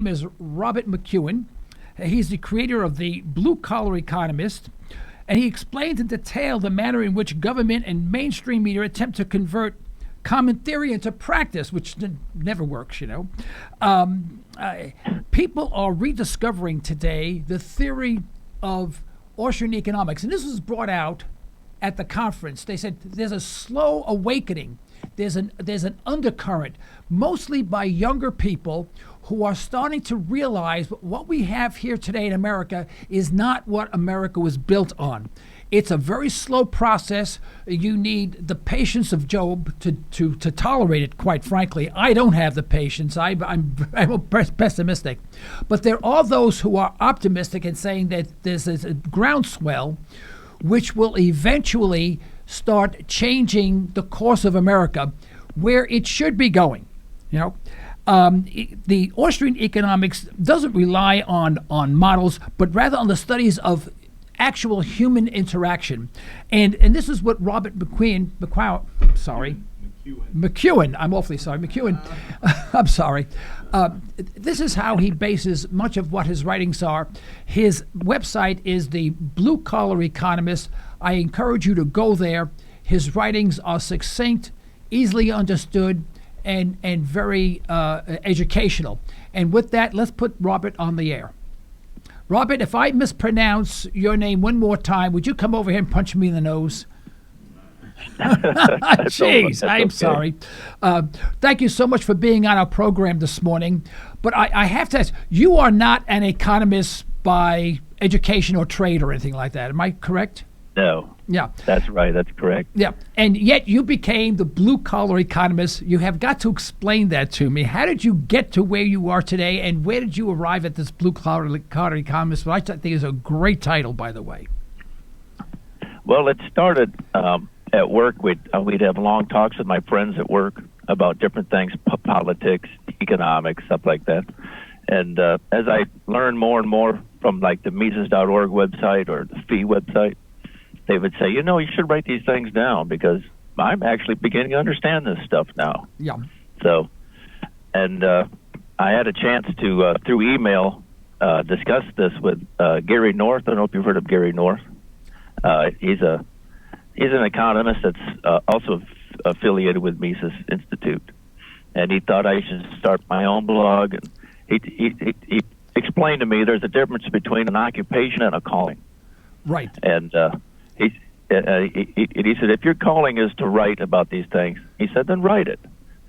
name is Robert McKeown. He's the creator of the Blue Collar Economist, and he explains in detail the manner in which government and mainstream media attempt to convert common theory into practice, which never works, people are rediscovering today the theory of Austrian economics. And this was brought out at the conference. They said there's a slow awakening. There's an undercurrent, mostly by younger people who are starting to realize what we have here today in America is not what America was built on. It's a very slow process. You need the patience of Job to tolerate it, quite frankly. I don't have the patience. I'm pessimistic. But there are those who are optimistic and saying that there's a groundswell which will eventually start changing the course of America where it should be going. The Austrian economics doesn't rely on models, but rather on the studies of actual human interaction. And this is what Robert McKeown, I'm awfully sorry, McKeown, I'm sorry. This is how he bases much of what his writings are. His website is the Blue Collar Economist. I encourage you to go there. His writings are succinct, easily understood, and very educational. And with that, let's put Robert on the air. Robert, if I mispronounce your name one more time, would you come over here and punch me in the nose? Jeez, I'm sorry. Thank you so much for being on our program this morning. But I have to ask, you are not an economist by education or trade or anything like that. Am I correct? No. Yeah. That's right. That's correct. Yeah. And yet you became the Blue Collar Economist. You have got to explain that to me. How did you get to where you are today, and where did you arrive at this Blue Collar Economist? Which I think is a great title, by the way. Well, it started at work. We'd have long talks with my friends at work about different things, politics, economics, stuff like that. And as I learned more and more from like the Mises.org website or the FEE website, they would say, you should write these things down because I'm actually beginning to understand this stuff now. Yeah. So, and I had a chance to, through email, discuss this with Gary North. I don't know if you've heard of Gary North. He's an economist that's also affiliated with Mises Institute. And he thought I should start my own blog. And he explained to me there's a difference between an occupation and a calling. Right. And he said, if your calling is to write about these things, he said, then write it.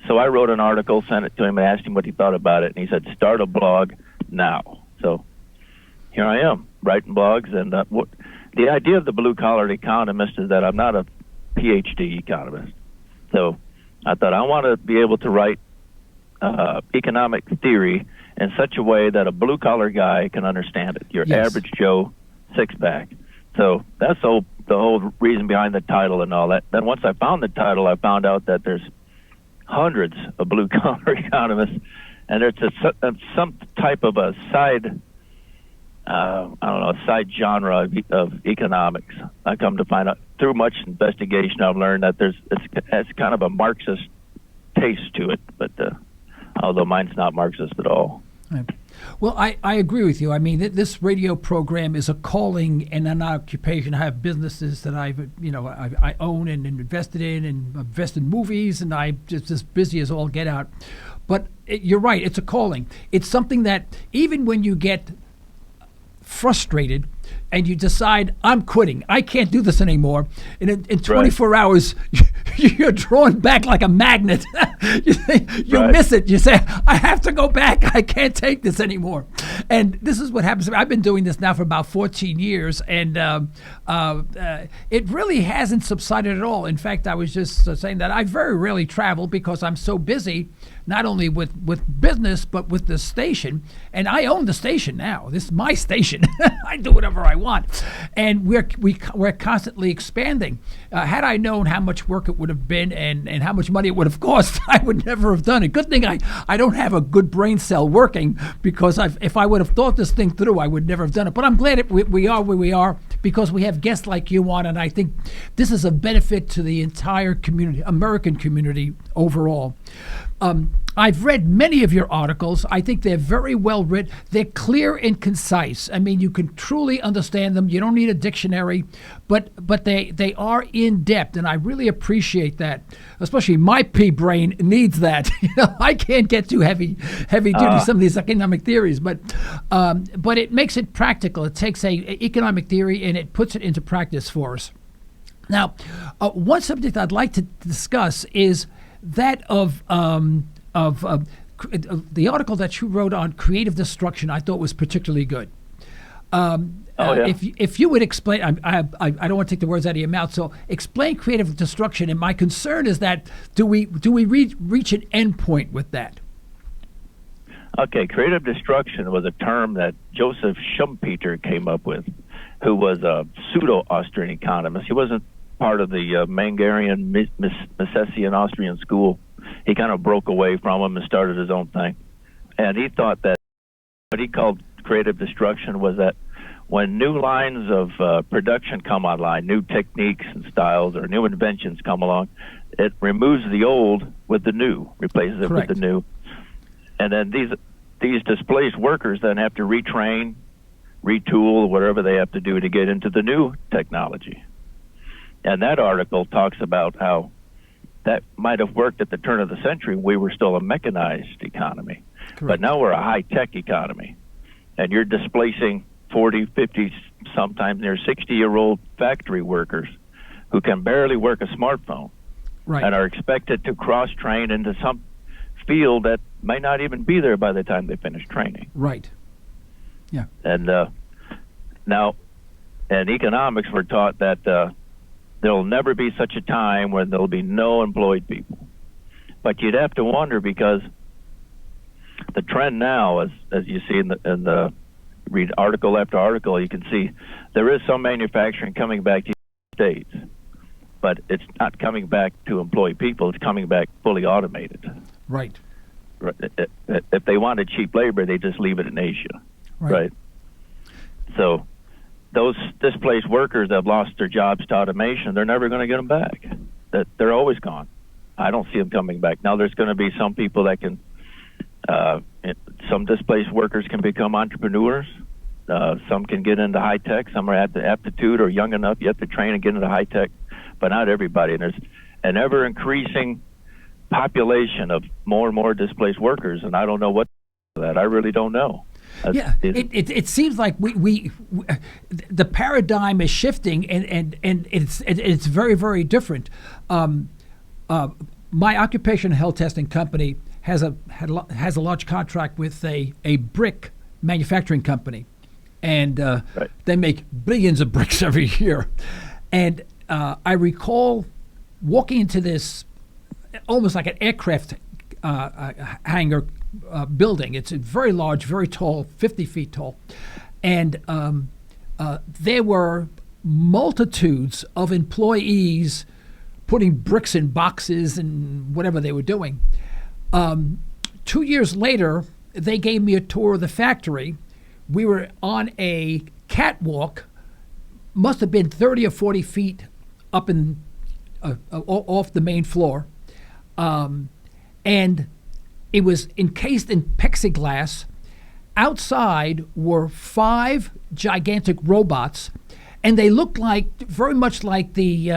So I wrote an article, sent it to him, and asked him what he thought about it. And he said, start a blog now. So here I am, writing blogs. And the idea of the Blue Collar Economist is that I'm not a PhD economist. So I thought I want to be able to write economic theory in such a way that a blue-collar guy can understand it, your average Joe six-pack. So that's the whole reason behind the title and all that. Then once I found the title, I found out that there's hundreds of blue-collar economists, and there's some type of a side, side genre of economics. I come to find out through much investigation, I've learned that it's kind of a Marxist taste to it, but although mine's not Marxist at all. Right. Well, I agree with you. I mean, this radio program is a calling and an occupation. I have businesses that I own and invested in, and invest in movies, and I'm just as busy as all get out. But you're right, it's a calling. It's something that even when you get frustrated and you decide, I'm quitting, I can't do this anymore, and in 24 hours, you're drawn back like a magnet. you miss it. You say, I have to go back. I can't take this anymore. And this is what happens to me. I've been doing this now for about 14 years, and it really hasn't subsided at all. In fact, I was just saying that I very rarely travel because I'm so busy, not only with business, but with the station. And I own the station now. This is my station. I do whatever I want. And we're constantly expanding. Had I known how much work it would have been and how much money it would have cost, I would never have done it. Good thing I don't have a good brain cell working, because if I would have thought this thing through, I would never have done it. But I'm glad we are where we are, because we have guests like you on, and I think this is a benefit to the entire community, American community overall. I've read many of your articles. I think they're very well written. They're clear and concise. I mean, you can truly understand them. You don't need a dictionary, but they are in depth, and I really appreciate that. Especially my pea brain needs that. I can't get too heavy duty some of these economic theories, but it makes it practical. It takes a economic theory and it puts it into practice for us. Now, one subject I'd like to discuss is that of the article that you wrote on creative destruction. I thought was particularly good. If you would explain, I don't want to take the words out of your mouth. So explain creative destruction. And my concern is that do we reach an end point with that? Okay, creative destruction was a term that Joseph Schumpeter came up with, who was a pseudo-Austrian economist. He wasn't part of the Mangerian, Misesian Austrian school. He kind of broke away from him and started his own thing. And he thought that what he called creative destruction was that when new lines of production come online, new techniques and styles or new inventions come along, it removes the old with the new, replaces it Correct. with the new. And then these displaced workers then have to retrain, retool, whatever they have to do to get into the new technology. And that article talks about how that might have worked at the turn of the century. We were still a mechanized economy. Correct. But now we're a high-tech economy. And you're displacing 40, 50, sometimes near 60-year-old factory workers who can barely work a smartphone. Right. And are expected to cross-train into some field that may not even be there by the time they finish training. Right. Yeah. And now, in economics, we're taught that there'll never be such a time when there'll be no employed people. But you'd have to wonder, because the trend now, as you see in the read article after article, you can see there is some manufacturing coming back to the United States, but it's not coming back to employ people. It's coming back fully automated. Right. If they wanted cheap labor, they just leave it in Asia, right? So those displaced workers that have lost their jobs to automation, they're never going to get them back. That they're always gone. I don't see them coming back. Now there's going to be some people that can, some displaced workers can become entrepreneurs. Some can get into high tech. Some are at the aptitude or young enough yet to train and get into high tech, but not everybody. And there's an ever increasing population of more and more displaced workers, and I don't know what that. I really don't know. It seems like we the paradigm is shifting, and it's very, very different. My occupational health testing company has a large contract with a brick manufacturing company, and they make billions of bricks every year. And I recall walking into this almost like an aircraft hangar building. It's very large, very tall, 50 feet tall. And there were multitudes of employees putting bricks in boxes and whatever they were doing. 2 years later, they gave me a tour of the factory. We were on a catwalk, must have been 30 or 40 feet up in off the main floor. And it was encased in plexiglass. Outside were 5 gigantic robots, and they looked very much like the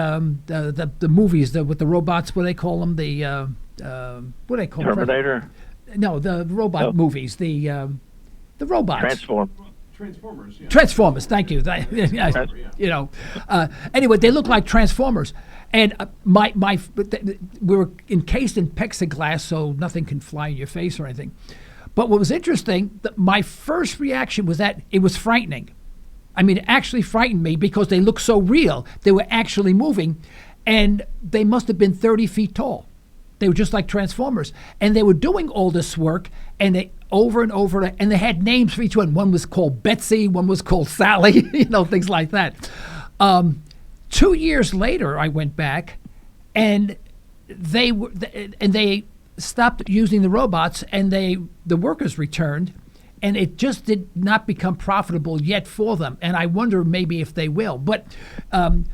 movies with the robots. What do they call them? What do they call Terminator? them? No, the robot movies. The robots. Transformers. Yeah. Transformers. Thank you. Anyway, they look like Transformers. And we were encased in plexiglass, so nothing can fly in your face or anything. But what was interesting, my first reaction was that it was frightening. I mean, it actually frightened me because they looked so real. They were actually moving, and they must have been 30 feet tall. They were just like Transformers. And they were doing all this work, and they over and over, and they had names for each one. One was called Betsy, one was called Sally, things like that. 2 years later, I went back, and they stopped using the robots, and the workers returned, and it just did not become profitable yet for them. And I wonder maybe if they will. But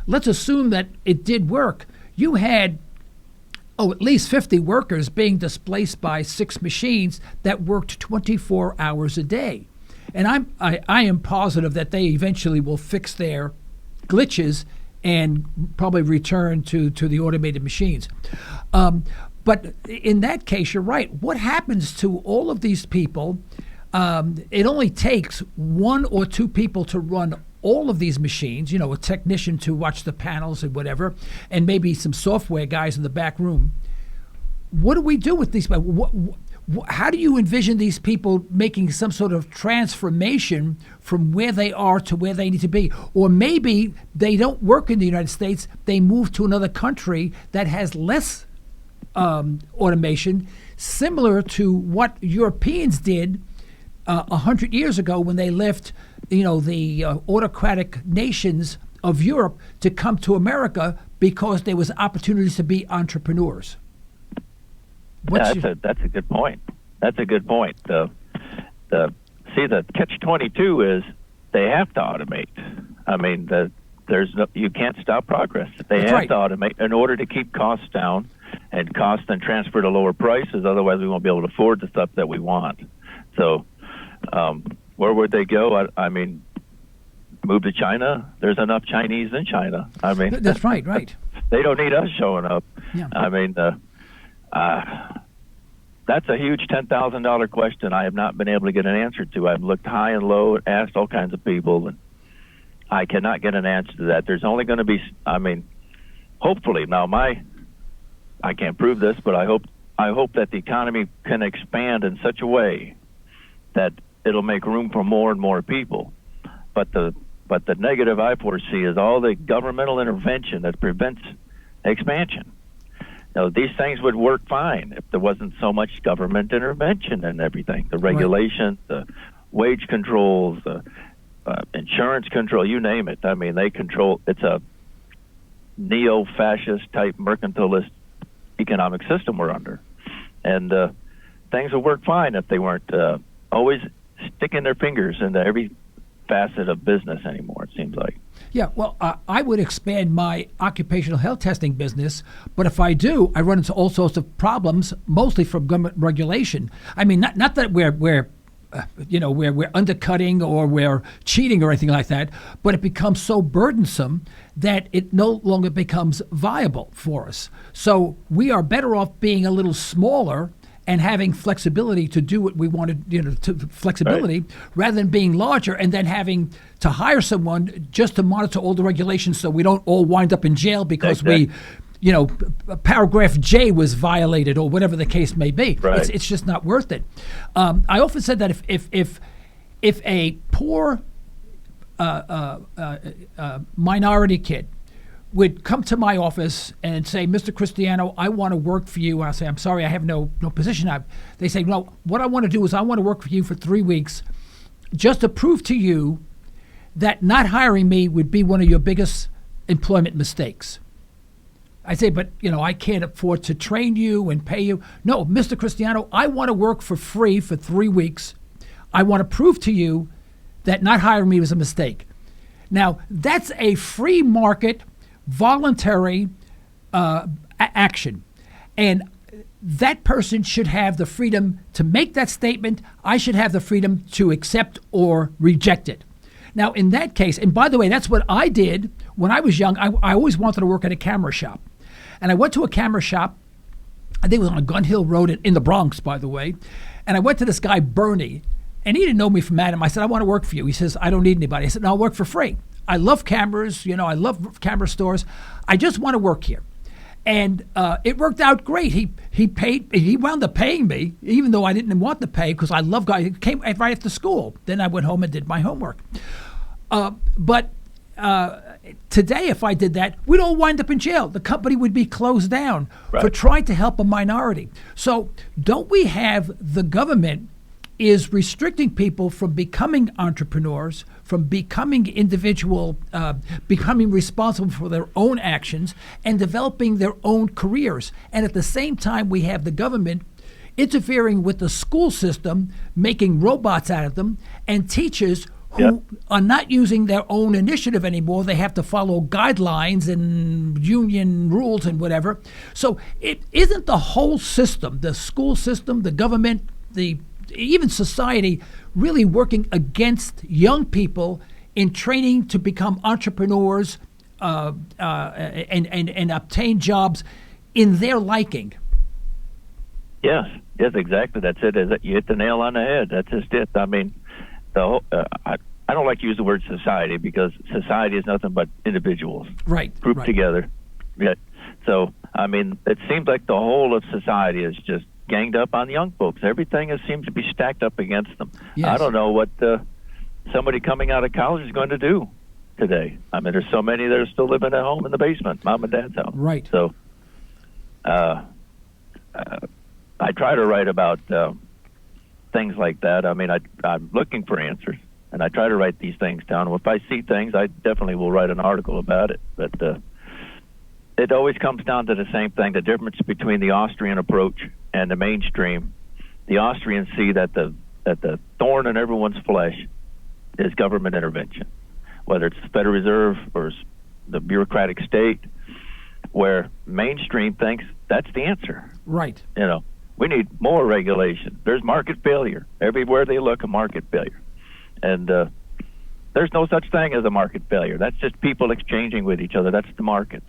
let's assume that it did work. You had at least 50 workers being displaced by 6 machines that worked 24 hours a day. And I am positive that they eventually will fix their glitches and probably return to the automated machines. But in that case, you're right. What happens to all of these people? It only takes 1 or 2 people to run all of these machines, a technician to watch the panels and whatever, and maybe some software guys in the back room. What do we do with these people? How do you envision these people making some sort of transformation from where they are to where they need to be? Or maybe they don't work in the United States, they move to another country that has less automation, similar to what Europeans did 100 years ago when they left, the autocratic nations of Europe to come to America because there was opportunities to be entrepreneurs. That's a good point. That's a good point. The catch-22 is they have to automate. I mean, you can't stop progress. They have to automate in order to keep costs down and transfer to lower prices. Otherwise, we won't be able to afford the stuff that we want. So, where would they go? I mean, move to China? There's enough Chinese in China. I mean, that's right. They don't need us showing up. Yeah. I mean, that's a huge $10,000 question I have not been able to get an answer to. I've looked high and low, asked all kinds of people, and I cannot get an answer to that. There's only going to be, hopefully, I can't prove this, but I hope that the economy can expand in such a way that it'll make room for more and more people. But the negative I foresee is all the governmental intervention that prevents expansion. These things would work fine if there wasn't so much government intervention and everything. The regulations, the wage controls, the insurance control, you name it. I mean, they control. It's a neo-fascist type mercantilist economic system we're under. And things would work fine if they weren't always sticking their fingers into every facet of business anymore, it seems like. Yeah, well, I would expand my occupational health testing business, but if I do, I run into all sorts of problems, mostly from government regulation. I mean, not that we're undercutting or we're cheating or anything like that, but it becomes so burdensome that it no longer becomes viable for us. So we are better off being a little smaller and having flexibility to do what we wanted, flexibility, rather than being larger and then having to hire someone just to monitor all the regulations so we don't all wind up in jail because paragraph J was violated or whatever the case may be. Right. It's just not worth it. I often said that if a poor minority kid would come to my office and say, Mr. Cristiano, I want to work for you. I say, I'm sorry, I have no position. They say, no, what I want to do is I want to work for you for 3 weeks just to prove to you that not hiring me would be one of your biggest employment mistakes. I say, but, I can't afford to train you and pay you. No, Mr. Cristiano, I want to work for free for 3 weeks. I want to prove to you that not hiring me was a mistake. Now, that's a free market voluntary action. And that person should have the freedom to make that statement. I should have the freedom to accept or reject it. Now, in that case, and by the way, that's what I did when I was young. I always wanted to work at a camera shop. And I went to a camera shop, I think it was on Gun Hill Road in the Bronx, by the way. And I went to this guy, Bernie, and he didn't know me from Adam. I said, I want to work for you. He says, I don't need anybody. I said, no, I'll work for free. I love cameras, I love camera stores. I just want to work here. And it worked out great. He wound up paying me, even though I didn't want to pay because I love guys. He came right after school. Then I went home and did my homework. But today, if I did that, we'd all wind up in jail. The company would be closed down for trying to help a minority. So don't we have the government is restricting people from becoming entrepreneurs, from becoming individual, becoming responsible for their own actions and developing their own careers. And at the same time, we have the government interfering with the school system, making robots out of them, and teachers who are not using their own initiative anymore. They have to follow guidelines and union rules and whatever. So it isn't the whole system, the school system, the government, even society, really working against young people in training to become entrepreneurs and obtain jobs in their liking. Yes, exactly. That's it. You hit the nail on the head. That's just it. I mean, I don't like to use the word society because society is nothing but individuals grouped together. Yeah. So, I mean, it seems like the whole of society is just ganged up on young folks. Everything seems to be stacked up against them. Yes. I don't know what somebody coming out of college is going to do today. I mean, there's so many that are still living at home in the basement, mom and dad's house. Right. So, I try to write about things like that. I mean, I'm looking for answers, and I try to write these things down. If I see things, I definitely will write an article about it. But it always comes down to the same thing, the difference between the Austrian approach and the mainstream. The Austrians see that the thorn in everyone's flesh is government intervention, whether it's the Federal Reserve or the bureaucratic state, where mainstream thinks that's the answer. Right. We need more regulation. There's market failure. Everywhere they look, a market failure. And there's no such thing as a market failure. That's just people exchanging with each other. That's the market.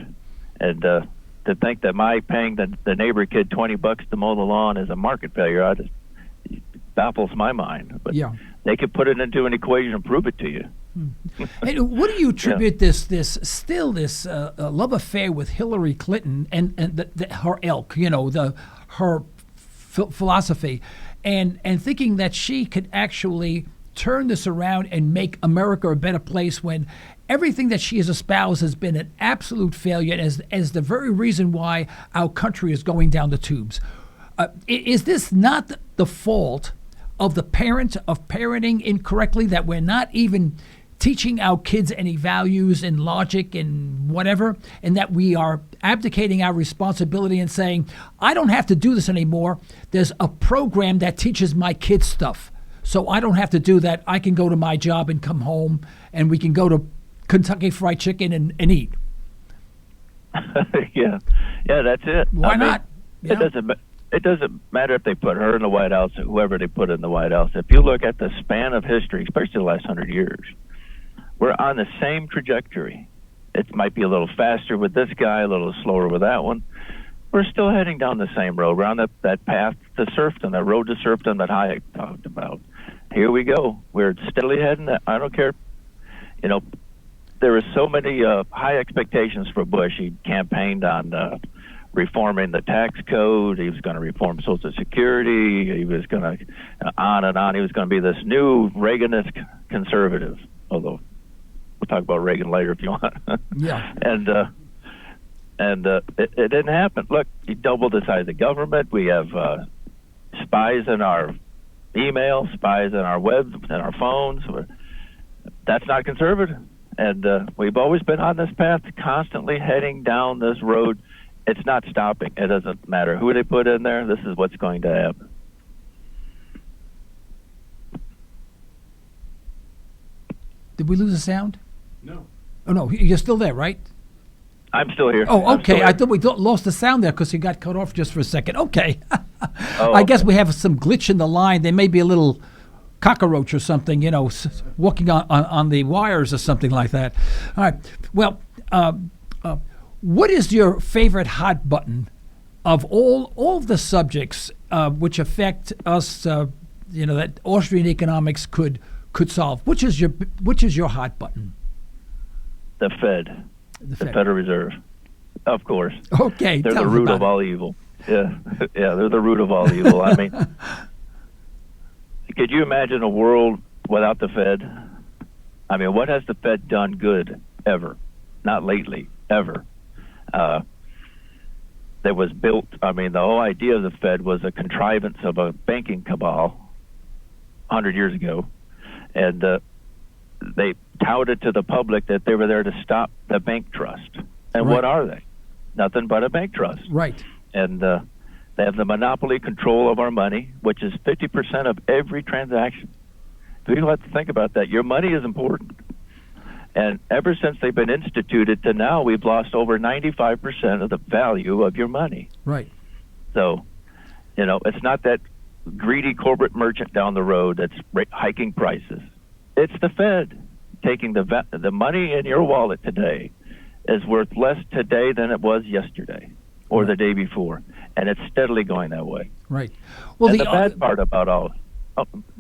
And to think that my paying the neighbor kid $20 to mow the lawn is a market failure, it baffles my mind. But they could put it into an equation and prove it to you. Hey, what do you attribute this love affair with Hillary Clinton and her ilk, her philosophy, and thinking that she could actually turn this around and make America a better place when everything that she has espoused has been an absolute failure as the very reason why our country is going down the tubes? Is this not the fault of the parents of parenting incorrectly, that we're not even teaching our kids any values and logic and whatever, and that we are abdicating our responsibility and saying, I don't have to do this anymore. There's a program that teaches my kids stuff, so I don't have to do that. I can go to my job and come home, and we can go to Kentucky Fried Chicken and eat. Yeah, that's it. Why not? It doesn't matter if they put her in the White House or whoever they put in the White House. If you look at the span of history, especially the last 100 years, we're on the same trajectory. It might be a little faster with this guy, a little slower with that one. We're still heading down the same road. We're on that path to serfdom, that road to serfdom that Hayek talked about. Here we go. We're steadily heading that. I don't care. There were so many high expectations for Bush. He campaigned on reforming the tax code. He was going to reform Social Security. He was going to, on and on. He was going to be this new Reaganist conservative, although we'll talk about Reagan later if you want. Yeah. And it didn't happen. Look, he doubled the size of government. We have spies in our email, spies in our web, and our phones. That's not conservative. And we've always been on this path, constantly heading down this road. It's not stopping. It doesn't matter who they put in there. This is what's going to happen. Did we lose the sound? No. Oh, no, you're still there, right? I'm still here. Oh, okay. I I thought we lost the sound there because you got cut off just for a second. Okay. Oh, I guess we have some glitch in the line. There may be a little cockroach or something, walking on the wires or something like that. All right. Well, what is your favorite hot button of all of the subjects which affect us? That Austrian economics could solve. Which is your hot button? The Fed. The Federal Reserve, of course. Okay, they're the root of all evil. Yeah, they're the root of all evil. I mean, could you imagine a world without the Fed? I mean, what has the Fed done good ever? Not lately, ever. That was built. I mean, the whole idea of the Fed was a contrivance of a banking cabal 100 years ago, and they touted to the public that they were there to stop the bank trust. And Right. What are they? Nothing but a bank trust. Right. And they have the monopoly control of our money, which is 50% of every transaction. People have to think about that. Your money is important. And ever since they've been instituted to now, we've lost over 95% of the value of your money. Right. So, it's not that greedy corporate merchant down the road that's hiking prices. It's the Fed taking the money in your wallet today is worth less today than it was yesterday or the day before, and it's steadily going that way. Right. Well, and the bad part about all.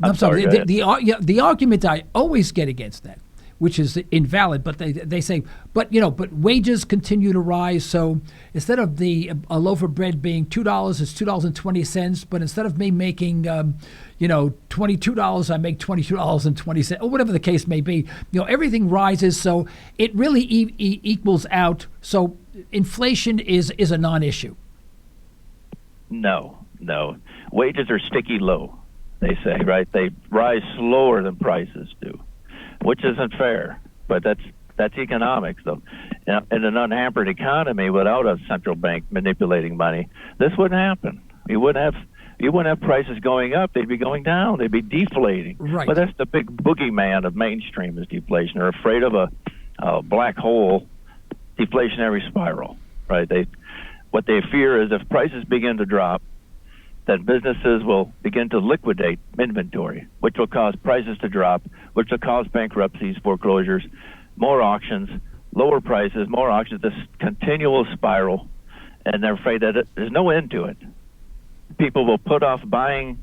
I'm sorry. The argument I always get against that, which is invalid, but they say, but wages continue to rise. So instead of a loaf of bread being $2, it's $2.20. But instead of me making, $22, I make $22.20, or whatever the case may be. Everything rises, so it really equals out. So inflation is a non-issue. No. Wages are sticky low, they say, right? They rise slower than prices do, which isn't fair, but that's economics, though. In an unhampered economy without a central bank manipulating money, this wouldn't happen. You wouldn't have prices going up; they'd be going down. They'd be deflating. Right. But that's the big boogeyman of mainstream is deflation. They're afraid of a black hole deflationary spiral, right? What they fear is if prices begin to drop, that businesses will begin to liquidate inventory, which will cause prices to drop, which will cause bankruptcies, foreclosures, more auctions, lower prices, more auctions, this continual spiral, and they're afraid that there's no end to it. People will put off buying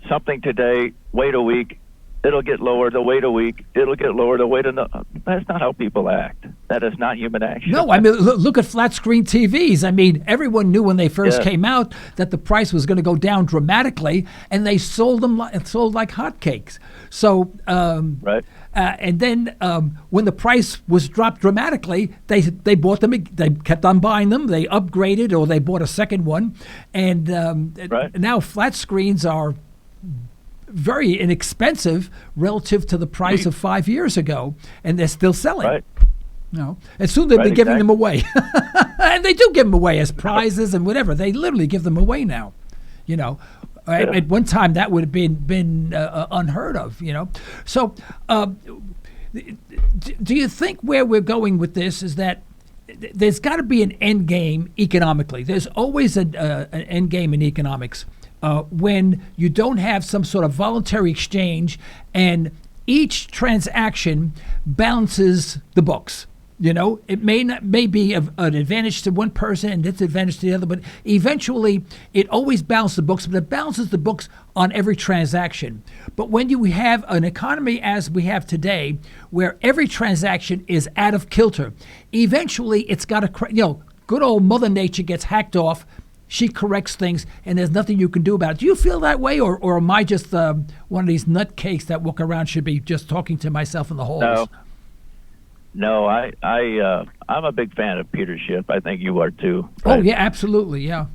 something today, wait a week, it'll get lower, they'll wait a week, it'll get lower, they'll wait another. That's not how people act. That is not human action. No, I mean, look at flat screen TVs. I mean, everyone knew when they first came out that the price was going to go down dramatically, and they sold like hotcakes. So, right. And then when the price was dropped dramatically, they bought them. They kept on buying them. They upgraded, or they bought a second one, and now flat screens are very inexpensive relative to the price of 5 years ago, and they're still selling. Right. And soon they'll be giving them away. And they do give them away as prizes and whatever. They literally give them away now. At one time that would have been unheard of. So do you think where we're going with this is that there's got to be an end game economically? There's always an end game in economics. When you don't have some sort of voluntary exchange and each transaction balances the books. It may be an advantage to one person and disadvantage to the other, but eventually it always balances the books, but it balances the books on every transaction. But when you have an economy as we have today, where every transaction is out of kilter, eventually it's got to, good old Mother Nature gets hacked off. She corrects things, and there's nothing you can do about it. Do you feel that way, or am I just one of these nutcakes that walk around should be just talking to myself in the halls? No, I'm a big fan of Peter Schiff. I think you are too. Right? Oh yeah, absolutely, yeah.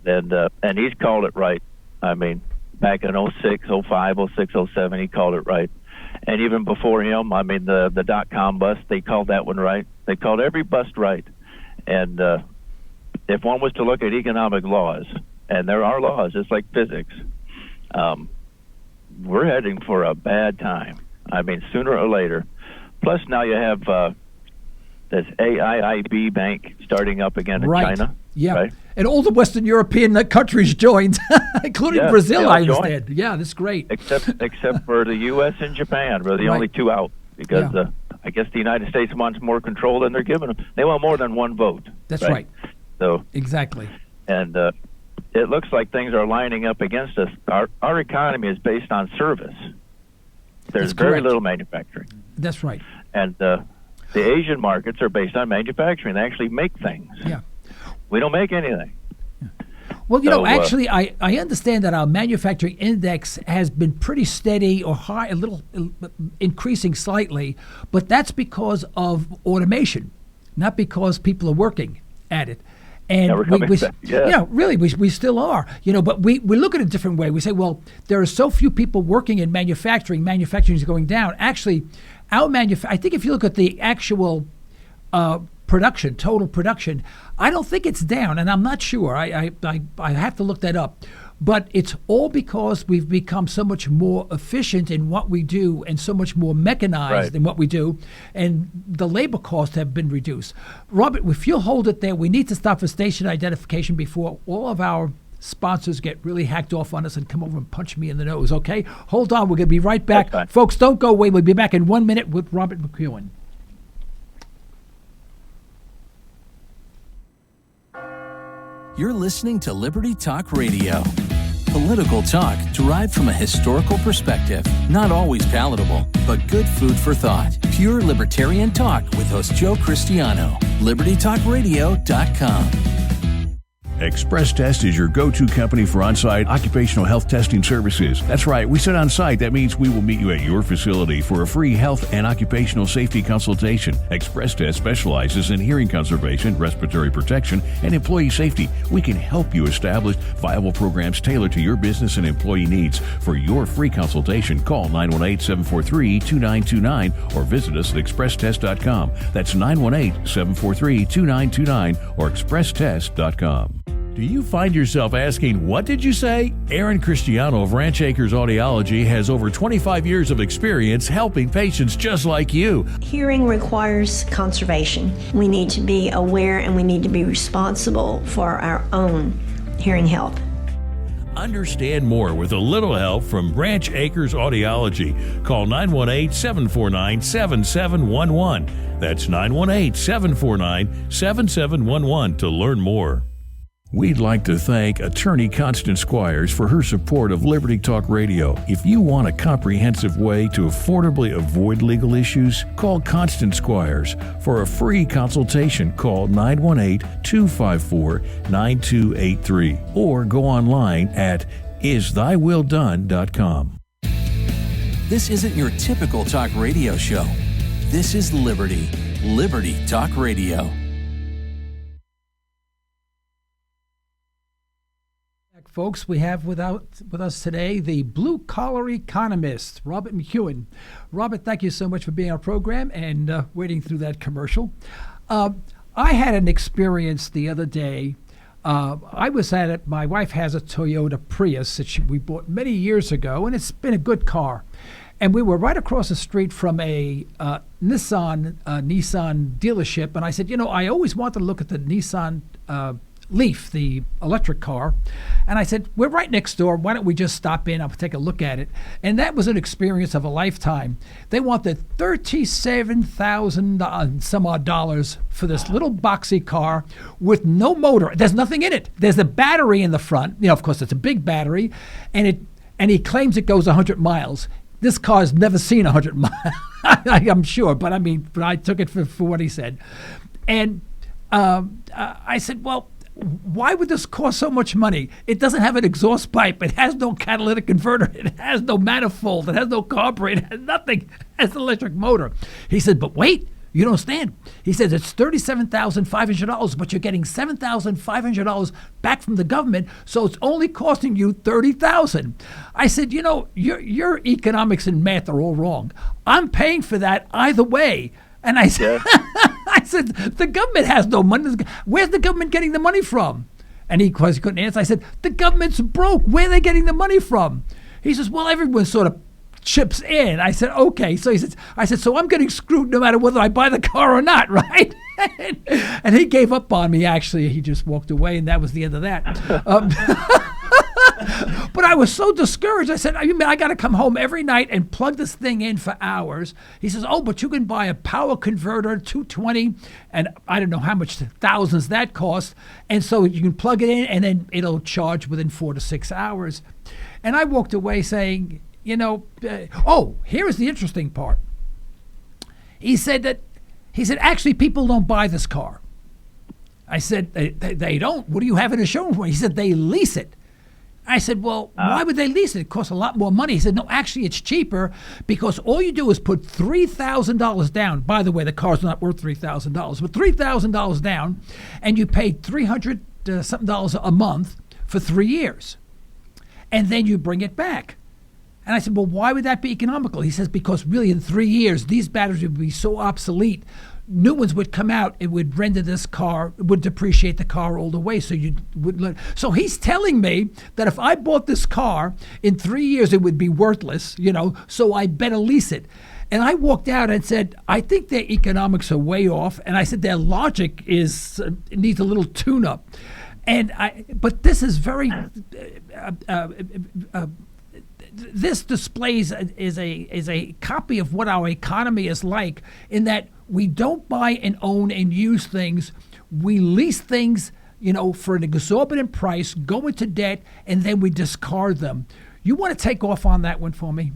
And he's called it right. I mean, back in 06, 05, 06, 07, he called it right. And even before him, I mean, the dot-com bust, they called that one right. They called every bust right. And if one was to look at economic laws, and there are laws, just like physics, we're heading for a bad time. I mean, sooner or later. Plus, now you have this AIIB bank starting up again in China. Yeah, right? And all the Western European countries joined, including Brazil, I understand. Yeah, that's great. Except for the U.S. and Japan, we're the only two out because I guess the United States wants more control than they're giving them. They want more than one vote. That's right. So exactly. And it looks like things are lining up against us. Our economy is based on service. There's very little manufacturing. That's right. And the Asian markets are based on manufacturing. They actually make things. Yeah. We don't make anything. Yeah. Well, actually, I understand that our manufacturing index has been pretty steady or high, a little increasing slightly, but that's because of automation, not because people are working at it. And we still are, but we look at it a different way. We say, well, there are so few people working in manufacturing is going down. Actually, I think if you look at the actual total production, I don't think it's down, and I'm not sure. I have to look that up. But it's all because we've become so much more efficient in what we do and so much more mechanized in what we do, and the labor costs have been reduced. Robert, if you'll hold it there, we need to stop for station identification before all of our sponsors get really hacked off on us and come over and punch me in the nose, okay? Hold on, we're going to be right back. Folks, don't go away. We'll be back in 1 minute with Robert McKeown. You're listening to Liberty Talk Radio. Political talk derived from a historical perspective. Not always palatable, but good food for thought. Pure libertarian talk with host Joe Cristiano. LibertyTalkRadio.com. Express Test is your go-to company for on-site occupational health testing services. That's right, we said on-site. That means we will meet you at your facility for a free health and occupational safety consultation. Express Test specializes in hearing conservation, respiratory protection, and employee safety. We can help you establish viable programs tailored to your business and employee needs. For your free consultation, call 918-743-2929 or visit us at expresstest.com. That's 918-743-2929 or expresstest.com. Do you find yourself asking, what did you say? Aaron Cristiano of Ranch Acres Audiology has over 25 years of experience helping patients just like you. Hearing requires conservation. We need to be aware and we need to be responsible for our own hearing health. Understand more with a little help from Ranch Acres Audiology. Call 918-749-7711. That's 918-749-7711 to learn more. We'd like to thank attorney Constance Squires for her support of Liberty Talk Radio. If you want a comprehensive way to affordably avoid legal issues, call Constance Squires. For a free consultation, call 918-254-9283 or go online at isthyWillDone.com. This isn't your typical talk radio show. This is Liberty. Liberty Talk Radio. Folks, we have with us today the Blue Collar Economist, Robert McKeown. Robert, thank you so much for being on our program and waiting through that commercial. I had an experience the other day. I was at it. My wife has a Toyota Prius that we bought many years ago, and it's been a good car. And we were right across the street from a Nissan dealership, and I said, I always wanted to look at the Nissan Leaf, the electric car. And I said, we're right next door. Why don't we just stop in? I'll take a look at it. And that was an experience of a lifetime. They wanted $37,000 some odd dollars for this little boxy car with no motor. There's nothing in it. There's a battery in the front. Of course, it's a big battery. And he claims it goes 100 miles. This car's never seen 100 miles, I'm sure. But I took it for what he said. And I said, well, why would this cost so much money? It doesn't have an exhaust pipe. It has no catalytic converter. It has no manifold. It has no carburetor. It has nothing. It has an electric motor. He said, but wait, you don't understand. He says it's $37,500, but you're getting $7,500 back from the government, so it's only costing you $30,000. I said, your economics and math are all wrong. I'm paying for that either way. And I said, I said, the government has no money. Where's the government getting the money from? And he couldn't answer. I said, the government's broke. Where are they getting the money from? He says, well, everyone sort of chips in. I said, okay. So I said, so I'm getting screwed no matter whether I buy the car or not, right? And he gave up on me, actually. He just walked away, and that was the end of that. But I was so discouraged. I said, I got to come home every night and plug this thing in for hours. He says, oh, but you can buy a power converter, 220, and I don't know how much thousands that costs. And so you can plug it in, and then it'll charge within 4 to 6 hours. And I walked away saying, here is the interesting part. He said, actually, people don't buy this car. I said, they don't. What do you have in a showroom for? He said, they lease it. I said, well, why would they lease it? It costs a lot more money. He said, no, actually, it's cheaper because all you do is put $3,000 down. By the way, the car's not worth $3,000, but $3,000 down, and you pay $300 something a month for 3 years. And then you bring it back. And I said, well, why would that be economical? He says, because really in 3 years, these batteries would be so obsolete, new ones would come out, it would render this car, it would depreciate the car all the way. So you would learn. So he's telling me that if I bought this car in 3 years, it would be worthless, so I better lease it. And I walked out and said, I think their economics are way off. And I said, their logic needs a little tune-up. But this is very, this displays is a copy of what our economy is like, in that we don't buy and own and use things. We lease things, for an exorbitant price, go into debt, and then we discard them. You want to take off on that one for me?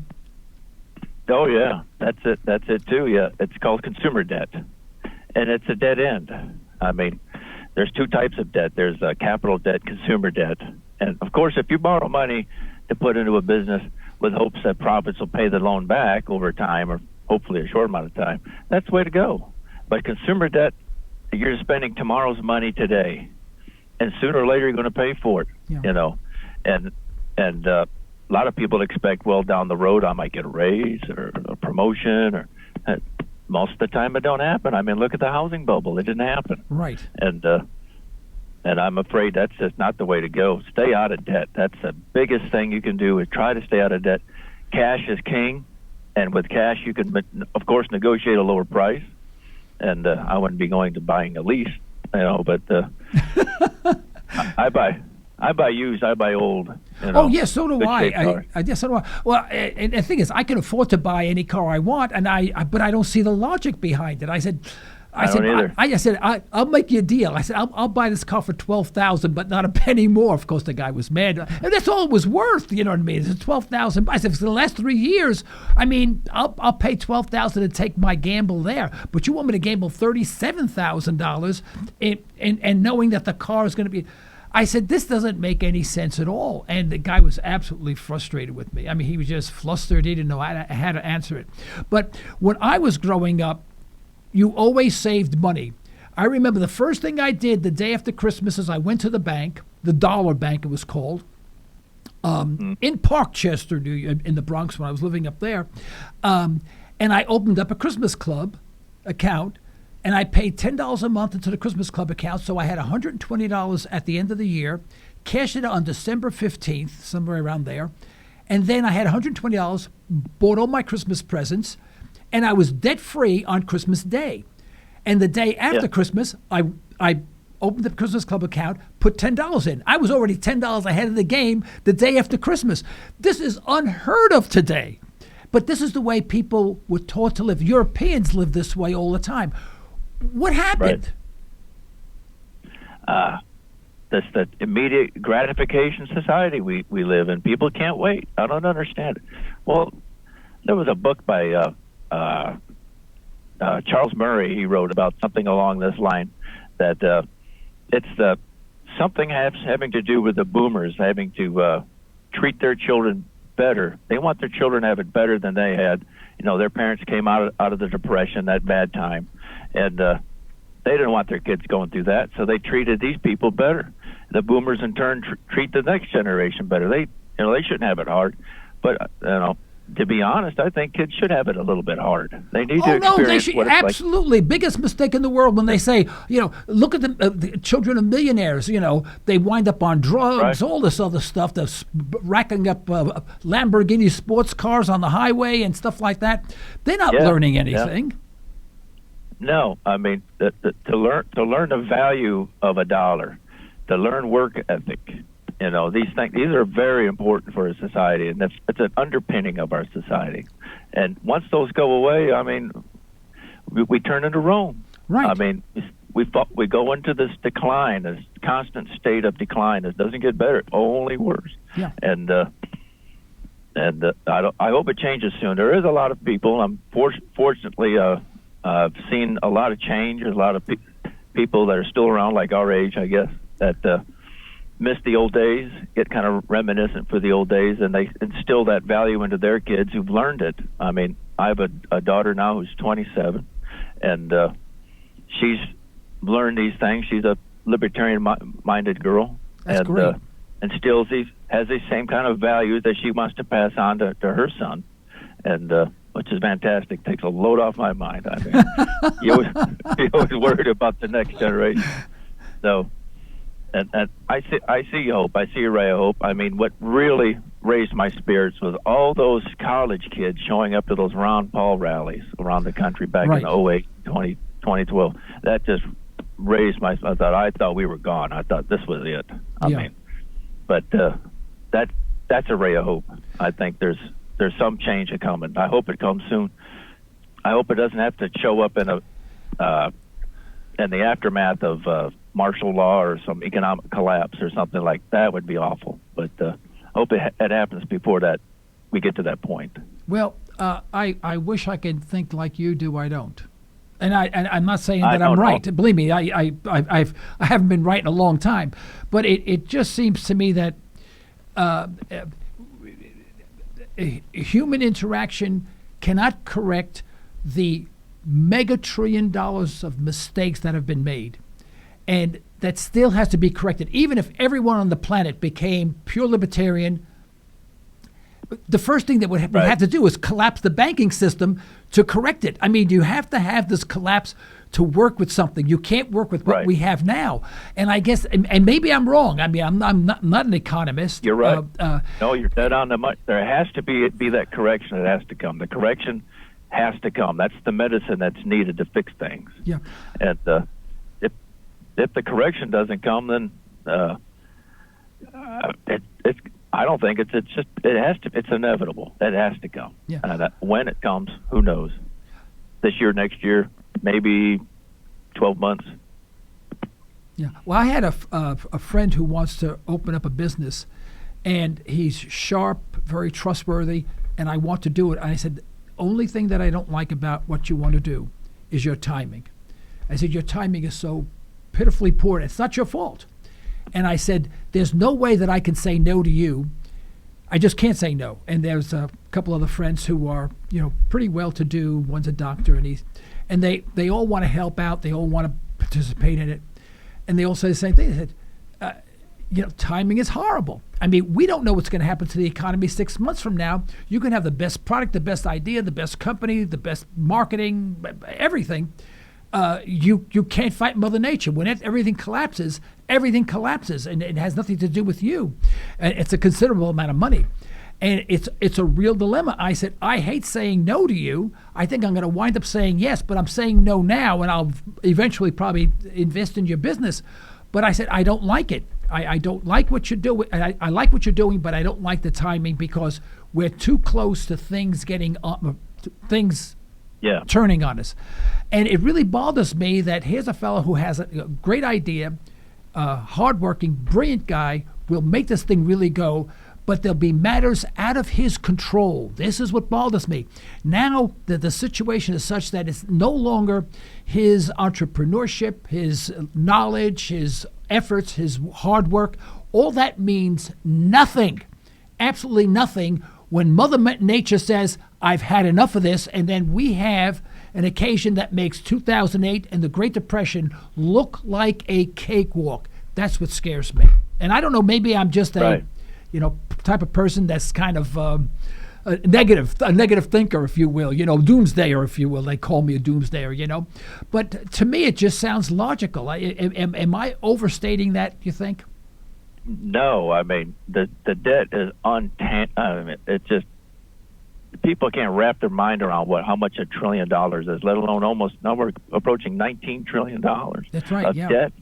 Oh, yeah, that's it too, yeah. It's called consumer debt, and it's a dead end. I mean, there's two types of debt. There's capital debt, consumer debt. And, of course, if you borrow money to put into a business with hopes that profits will pay the loan back over time, or hopefully a short amount of time, that's the way to go. But consumer debt, you're spending tomorrow's money today, and sooner or later you're going to pay for it, And a lot of people expect, well, down the road I might get a raise or a promotion, or most of the time it don't happen. I mean, look at the housing bubble; it didn't happen. Right. And I'm afraid that's just not the way to go. Stay out of debt. That's the biggest thing you can do, is try to stay out of debt. Cash is king, and with cash you can, of course, negotiate a lower price. And I wouldn't be going to buying a lease, but I buy used, I buy old. Oh, yes, so do I. Cars. Yes, so do I. Well, and the thing is, I can afford to buy any car I want, but I don't see the logic behind it. I said, I'll make you a deal. I said, I'll buy this car for $12,000, but not a penny more. Of course, the guy was mad, and that's all it was worth. You know what I mean? It's $12,000. I said, for the last 3 years, I'll pay $12,000 to take my gamble there. But you want me to gamble $37,000, and knowing that the car is going to be. I said, this doesn't make any sense at all. And the guy was absolutely frustrated with me. I mean, he was just flustered. He didn't know how to answer it. But when I was growing up, you always saved money. I remember the first thing I did the day after Christmas is I went to the bank, the Dollar Bank it was called, in Parkchester, in the Bronx when I was living up there. And I opened up a Christmas Club account. And I paid $10 a month into the Christmas Club account, so I had $120 at the end of the year, cashed it on December 15th, somewhere around there. And then I had $120, bought all my Christmas presents, and I was debt-free on Christmas Day. And the day after Christmas, I opened the Christmas Club account, put $10 in. I was already $10 ahead of the game the day after Christmas. This is unheard of today. But this is the way people were taught to live. Europeans live this way all the time. What happened? Right. That's the immediate gratification society we live in. People can't wait. I don't understand it. Well, there was a book by Charles Murray. He wrote about something along this line, that it's something having to do with the boomers having to treat their children better. They want their children to have it better than they had. Their parents came out of the Depression, that bad time. And they didn't want their kids going through that, so they treated these people better. The boomers, in turn, treat the next generation better. They shouldn't have it hard, but to be honest, I think kids should have it a little bit hard. They need to experience they should, what it's absolutely. Like. Biggest mistake in the world when they say, look at the children of millionaires. They wind up on drugs, all this other stuff. They're racking up Lamborghini sports cars on the highway and stuff like that. They're not learning anything. Yeah. No, I mean to learn the value of a dollar, to learn work ethic. These are very important for a society, and it's an underpinning of our society. And once those go away, I mean, we turn into Rome. Right. I mean, we go into this decline, this constant state of decline. It doesn't get better; it only worse. Yeah. And I hope it changes soon. There is a lot of people. Fortunately. I've seen a lot of change. There's a lot of people that are still around, like our age, I guess, that miss the old days, get kind of reminiscent for the old days, and they instill that value into their kids who've learned it. I mean, I have a daughter now who's 27, and she's learned these things. She's a libertarian-minded girl. That's great. Has these same kind of values that she wants to pass on to her son. And which is fantastic. Takes a load off my mind. I mean, you're always worried about the next generation. So, and I see hope. I see a ray of hope. I mean, what really raised my spirits was all those college kids showing up to those Ron Paul rallies around the country back in 08, 2012. That just raised my. I thought we were gone. I thought this was it. I mean, but that's a ray of hope. I think there's some change coming. I hope it comes soon. I hope it doesn't have to show up in the aftermath of martial law or some economic collapse or something like that. Would be awful. But I hope it happens before that we get to that point. Well, I wish I could think like you do. I don't. And I'm not saying that I'm right. Know. Believe me, I haven't been right in a long time. But it just seems to me that human interaction cannot correct the megatrillion dollars of mistakes that have been made. And that still has to be corrected. Even if everyone on the planet became pure libertarian, the first thing that we have to do is collapse the banking system to correct it. I mean, you have to have this collapse to work with something. You can't work with what we have now. And I guess, and maybe I'm wrong. I mean, I'm not an economist. You're right. No, you're dead on the money. There has to be that correction that has to come. The correction has to come. That's the medicine that's needed to fix things. Yeah. And if the correction doesn't come, then it's. I don't think it's just. It has to. It's inevitable. It has to come. Yeah. When it comes, who knows? This year, next year, maybe 12 months. Yeah. Well, I had a friend who wants to open up a business, and he's sharp, very trustworthy, and I want to do it. And I said, only thing that I don't like about what you want to do is your timing. I said, your timing is so pitifully poor. It's not your fault. And I said, there's no way that I can say no to you. I just can't say no. And there's a couple other friends who are, pretty well-to-do. One's a doctor, and they all want to help out. They all want to participate in it. And they all say the same thing. They said, timing is horrible. I mean, we don't know what's going to happen to the economy 6 months from now. You can have the best product, the best idea, the best company, the best marketing, everything. You can't fight Mother Nature. When everything collapses, and it has nothing to do with you. And it's a considerable amount of money. And it's a real dilemma. I said, I hate saying no to you. I think I'm going to wind up saying yes, but I'm saying no now, and I'll eventually probably invest in your business. But I said, I don't like it. I don't like what you're doing. I like what you're doing, but I don't like the timing because we're too close to things turning on us. And it really bothers me that here's a fellow who has a great idea, hardworking, brilliant guy, will make this thing really go, but there'll be matters out of his control. This is what bothers me. Now that the situation is such that it's no longer his entrepreneurship, his knowledge, his efforts, his hard work. All that means nothing, absolutely nothing, when Mother Nature says, I've had enough of this, and then we have an occasion that makes 2008 and the Great Depression look like a cakewalk. That's what scares me. And I don't know, maybe I'm just a type of person that's kind of a negative thinker, if you will, doomsdayer, if you will. They call me a doomsdayer, But to me, it just sounds logical. Am I overstating that, you think? No, I mean, the debt is it's just, people can't wrap their mind around how much $1 trillion is, let alone now we're approaching $19 trillion. That's right, of debt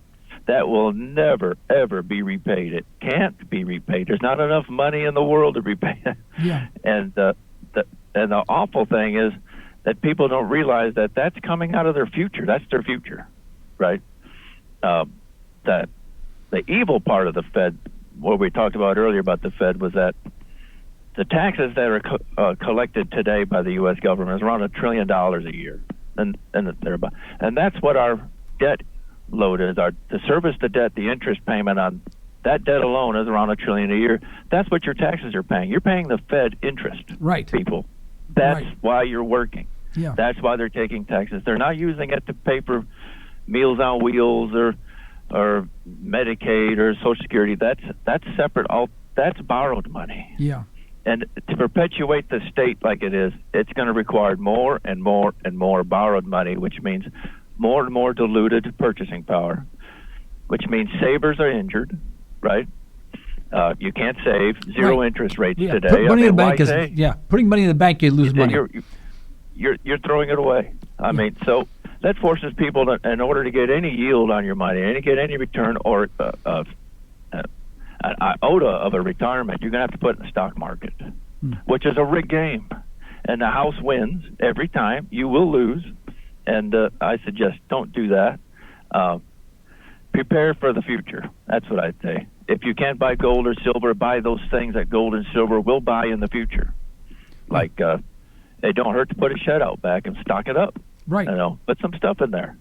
that will never, ever be repaid. It can't be repaid. There's not enough money in the world to repay it. Yeah. And the awful thing is that people don't realize that that's coming out of their future. That's their future, right? That the evil part of the Fed, what we talked about earlier about the Fed, was that the taxes that are collected today by the U.S. government is around $1 trillion a year, and that's what our debt load is. To service the debt, the interest payment on that debt alone is around $1 trillion a year. That's what your taxes are paying. You're paying the Fed interest, right? People, that's why you're working. Yeah. That's why they're taking taxes. They're not using it to pay for Meals on Wheels or Medicaid or Social Security. That's separate. That's borrowed money. Yeah. And to perpetuate the state like it is, it's going to require more and more and more borrowed money, which means more and more diluted purchasing power, which means savers are injured, right? You can't save zero interest rates today. Put money in the bank putting money in the bank, you lose money. You're throwing it away. I mean, so that forces people to, in order to get any yield on your money, and get any return or an iota of a retirement, you're going to have to put it in the stock market, which is a rigged game. And the house wins every time. You will lose. And I suggest don't do that. Prepare for the future. That's what I'd say. If you can't buy gold or silver, buy those things that gold and silver will buy in the future. Like, it don't hurt to put a shed out back and stock it up. Right. Put some stuff in there.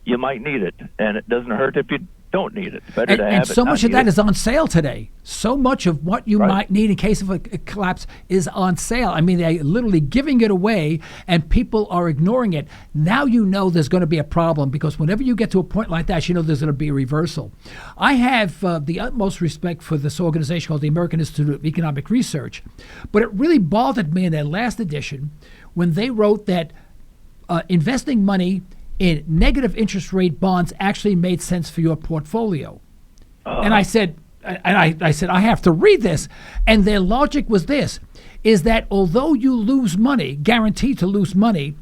You might need it, and it doesn't hurt if you don't need it. It's better to have it. And so much of that is on sale today. So much of what you might need in case of a collapse is on sale. I mean, they're literally giving it away, and people are ignoring it. Now you know there's going to be a problem, because whenever you get to a point like that, you know there's going to be a reversal. I have the utmost respect for this organization called the American Institute of Economic Research, but it really bothered me in their last edition when they wrote that investing money in negative interest rate bonds actually made sense for your portfolio. And I said, I have to read this. And their logic was this, is that although you lose money, guaranteed to lose money,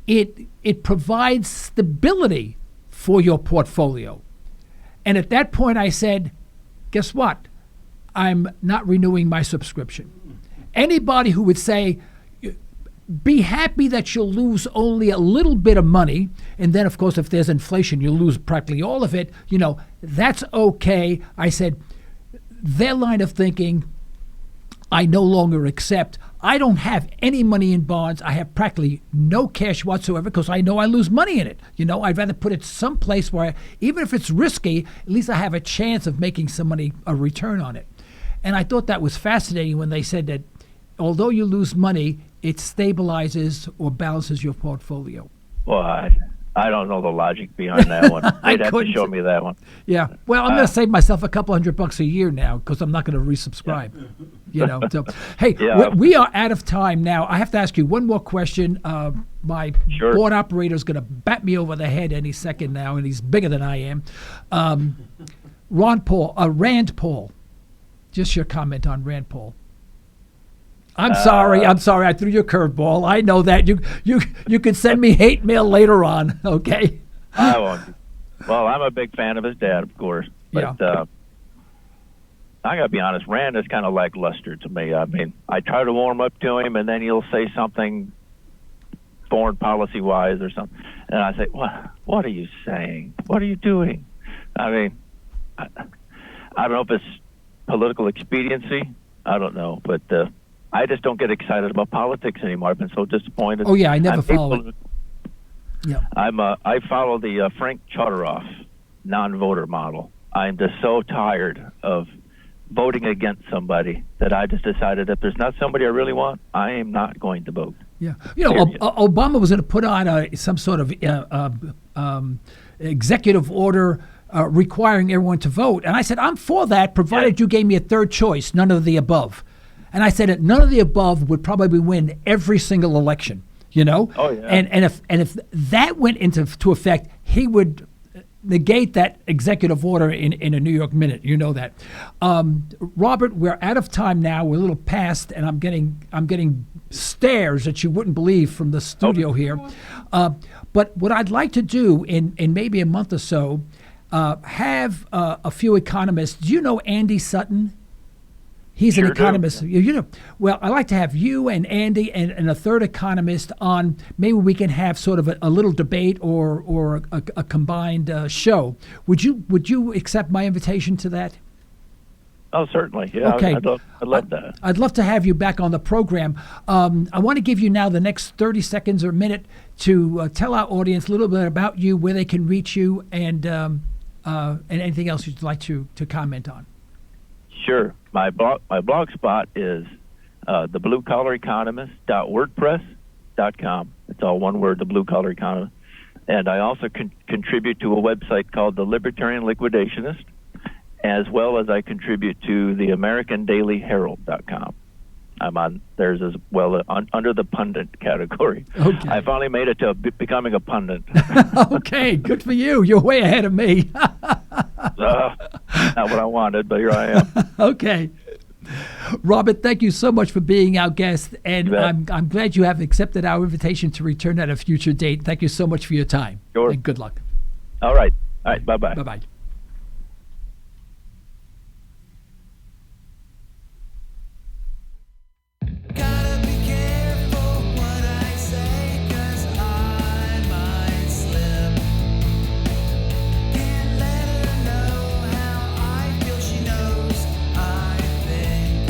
it provides stability for your portfolio. And at that point I said, guess what? I'm not renewing my subscription. Anybody who would say, be happy that you'll lose only a little bit of money, and then, of course, if there's inflation, you'll lose practically all of it, that's okay. I said, their line of thinking, I no longer accept. I don't have any money in bonds. I have practically no cash whatsoever because I know I lose money in it. I'd rather put it someplace where, even if it's risky, at least I have a chance of making some money, a return on it. And I thought that was fascinating when they said that although you lose money, it stabilizes or balances your portfolio. Well, I don't know the logic behind that one. They'd have to show me that one. Yeah. Well, I'm going to save myself a couple $100 a year now because I'm not going to resubscribe. So, hey, we are out of time now. I have to ask you one more question. My board operator is going to bat me over the head any second now, and he's bigger than I am. Rand Paul. Just your comment on Rand Paul. I'm sorry. I threw you a curveball. I know that. You can send me hate mail later on, okay? I won't. Well, I'm a big fan of his dad, of course. But I got to be honest, Rand is kind of lackluster to me. I mean, I try to warm up to him, and then he'll say something foreign policy-wise or something. And I say, what are you saying? What are you doing? I mean, I don't know if it's political expediency. I don't know. But I just don't get excited about politics anymore. I've been so disappointed. Oh yeah, I never follow it. Yeah, I follow the Frank Charteroff non-voter model. I'm just so tired of voting against somebody that I just decided if there's not somebody I really want, I am not going to vote. Yeah, Obama was going to put on some sort of executive order requiring everyone to vote, and I said I'm for that, provided you gave me a third choice, none of the above. And I said that none of the above would probably win every single election, Oh, yeah. And if that went into effect, he would negate that executive order in a New York minute. You know that. Robert, we're out of time now. We're a little past, and I'm getting stares that you wouldn't believe from the studio here. But what I'd like to do in maybe a month or so, have a few economists. Do you know Andy Sutton? He's an economist. Well, I'd like to have you and Andy and a third economist on. Maybe we can have sort of a little debate or a combined show. Would you accept my invitation to that? Oh, certainly. Yeah, okay. I'd love that. I'd love to have you back on the program. I want to give you now the next 30 seconds or a minute to tell our audience a little bit about you, where they can reach you, and anything else you'd like to comment on. Sure. My blog spot is the Blue Collar Economist.wordpress.com. It's all one word, the Blue Collar Economist. And I also contribute to a website called the Libertarian Liquidationist, as well as I contribute to the AmericanDailyHerald.com. I'm on theirs as well, under the pundit category. Okay. I finally made it to becoming a pundit. Okay, good for you. You're way ahead of me. Not what I wanted, but here I am. Okay. Robert, thank you so much for being our guest, and You bet. I'm glad you have accepted our invitation to return at a future date. Thank you so much for your time. Sure. And good luck. All right. Bye-bye. Bye-bye. Gotta be careful what I say, 'cause I might slip. Can't let her know how I feel, she knows I think.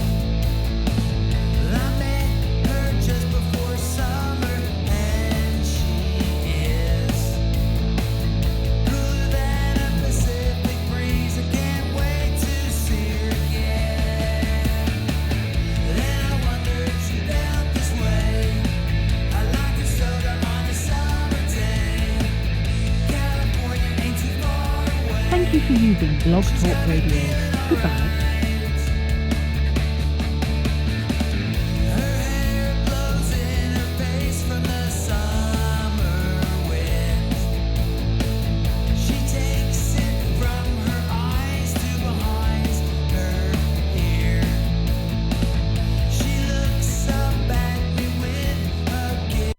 I met her just before summer, and she is cooler than a Pacific breeze. I can't wait to see her again. Then I wonder if she felt this way. I like her soda on a summer day. California ain't too far away. Thank you for using Blog Talk Radio. Goodbye. Her hair blows in her face from the summer wind. She takes it from her eyes to behind her ear. She looks up at me with a giggle.